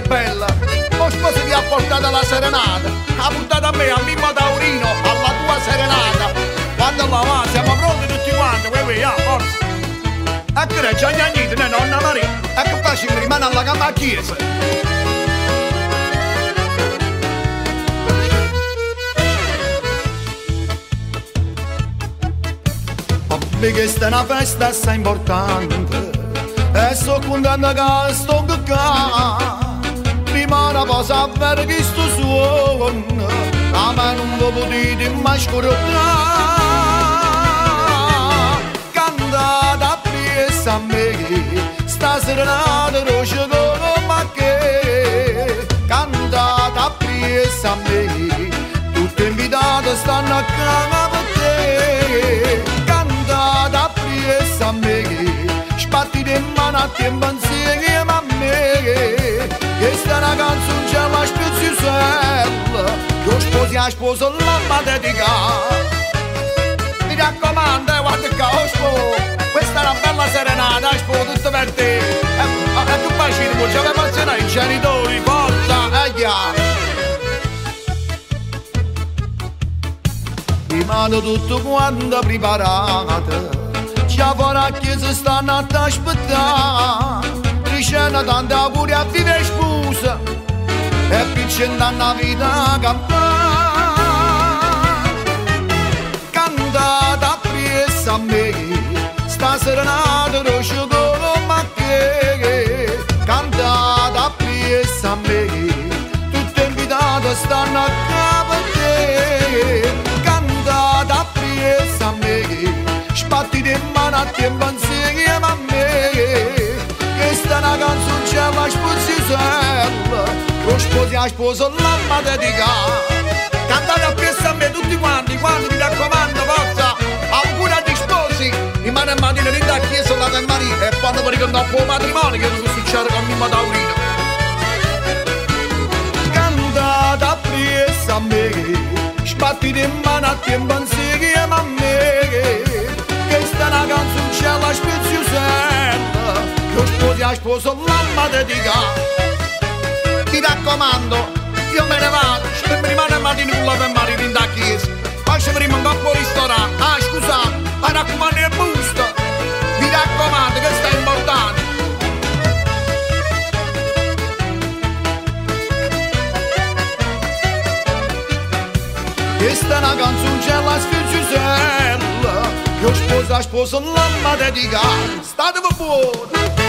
bella, lo sposo ti ha portato alla serenata, ha portato a me, a Mimmo Taurino, alla tua serenata. Quando la va, siamo pronti tutti quanti, forza. A che c'è Agnanite, nonna Maria, e che faccio mi rimane alla gamba a chiesa. Che sta è una festa assai importante e so contento che sto qua. Prima una cosa vera che sto suono, a me non lo potete mai scordare. Cantate appresso a me, sta serenata roce con ma che. Cantate appresso a me, tutti invitati stanno a casa per te. A me, spatti di mano a tempo insieme a me. Questa è una canzone che la speziosella, che sposi a sposo l'amma dedicata. Mi raccomando, guarda che ho sposo, questa è una bella serenata, sposo tutto per te. E tu bacino, poi ci avevo azionato i genitori, forza, rimane tutto quanto preparato. Già fuori a chiesa stanno ad aspettare, dicendo tanti auguri a vive sposa e piccendo a vita campana. Cantate appresso a me, sta serenata roce con ma che. Cantate appresso a me, tutte invitate stanno a capo a te. Cantate appresso a me, spatti di mano a tempo insieme a me. Questa è una canzone che la sposi lo sposi a sposo l'amma dedicata. Cantate appresso a me tutti quanti, mi raccomando, forza. Auguri agli sposi, rimane a mattina lì da chiesa l'Ave Maria. E quando vi ricordate dopo il matrimonio che non succede con Mimmo Taurino. Cantate appresso a me, spatti di mano a tempo insieme a me. Questa è una canzone che la speziosella, che sposi a sposo l'amma dedicata. Mi raccomando, io me ne vado, se mi rimane a mattina con l'Ave Maria in da chiesa. Poi se mi rimane un po' al ristorante, scusate, mi raccomando il busto. Mi raccomando, questo è importante. Questa è una canzone che la speziosella, io sposo a sposo l'amma dedicata. State buoni!